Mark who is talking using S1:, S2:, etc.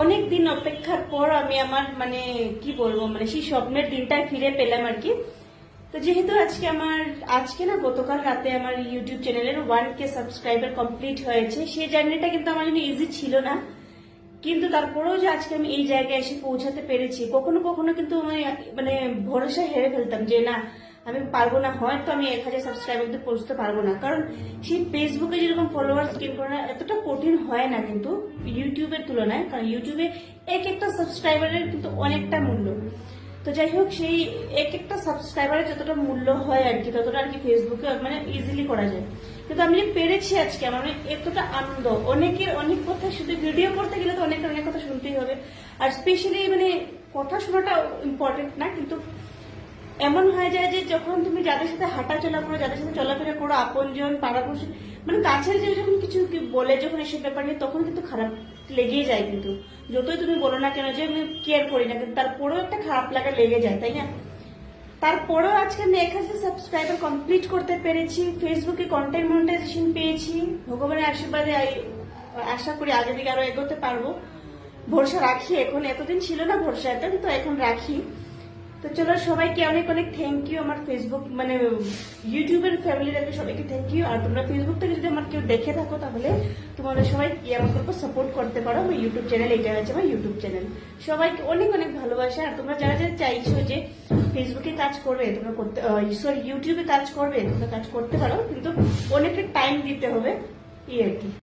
S1: অনেক দিন অপেক্ষার পর আমি আমার কি বলবো সেই স্বপ্নের দিনটায় ফিরে পেলাম আর কি। তো যেহেতু আজকে না গতকাল রাতে আমার ইউটিউব চ্যানেলের 1K সাবস্ক্রাইবার কমপ্লিট হয়েছে। সেই জার্নিটা কিন্তু আমার জন্য ইজি ছিল না, কিন্তু তারপরেও যে আজকে আমি এই জায়গায় এসে পৌঁছাতে পেরেছি, কখনো কখনো কিন্তু আমি ভরসা হেরে ফেলতাম যে না আমি পারবো না, হয়তো আমি 1000 সাবস্ক্রাইবার পৌঁছতে পারবো না। কারণ সেই ফেসবুকে যেরকম ফলোয়ার্স গেইন করা এতটা কঠিন হয় না কিন্তু ইউটিউবের তুলনায়, কারণ ইউটিউবে এক একটা সাবস্ক্রাইবারের কিন্তু অনেকটা মূল্য। তো যাই হোক, সেই এক একটা সাবস্ক্রাইবারের যতটা মূল্য হয় আর কি, ততটা আর কি ফেসবুকে ইজিলি করা যায়। কিন্তু আমি যে পেরেছি আজকে, আমার এতটা আনন্দ। অনেকের অনেক কথা, শুধু ভিডিও করতে গেলে তো অনেকের অনেক কথা শুনতেই হবে, আর স্পেশালি কথা শোনাটা ইম্পর্টেন্ট না, কিন্তু এমন হয়ে যায় যে যখন তুমি যাদের সাথে হাঁটা চলা করো, যাদের সাথে চলাফেরা করো, আপনজন পাড়াপড়শি কাছের যে যখন কিছু বলে যখন এসব ব্যাপার নিয়ে, তখন কিন্তু খারাপ লেগেই যায়। কিন্তু যতই তুমি বলো না কেন যে আমি কেয়ার করি না, কিন্তু তারপরেও একটা খারাপ লাগা লেগে যায়, তাই না? তারপরেও আজকে আমি 1000 সাবস্ক্রাইবার কমপ্লিট করতে পেরেছি, ফেসবুকে কন্টেন্ট মনিটাইজেশন পেয়েছি। ভগবানের আশীর্বাদে আশা করি আগের দিকে আরো এগোতে পারবো, ভরসা রাখি। এখন এতদিন ছিল না ভরসা, তো এখন রাখি। তো চলো, সবাইকে অনেক অনেক থ্যাংক ইউ। আমার ফেসবুক ইউটিউবের ফ্যামিলিদেরকে সবাইকে থ্যাংক ইউ। আর তোমরা ফেসবুক থেকে যদি আমার কেউ দেখে থাকো, তাহলে তোমাদের সবাই আমাকে সাপোর্ট করতে পারো। আমার ইউটিউব চ্যানেল, এটা হচ্ছে আমার ইউটিউব চ্যানেল। সবাইকে অনেক অনেক ভালোবাসা। আর তোমরা যারা যারা চাইছো যে ফেসবুকে কাজ করবে, তোমরা ইউটিউবে কাজ করবে, তোমরা কাজ করতে পারো, কিন্তু অনেকটা টাইম দিতে হবে, আর কি।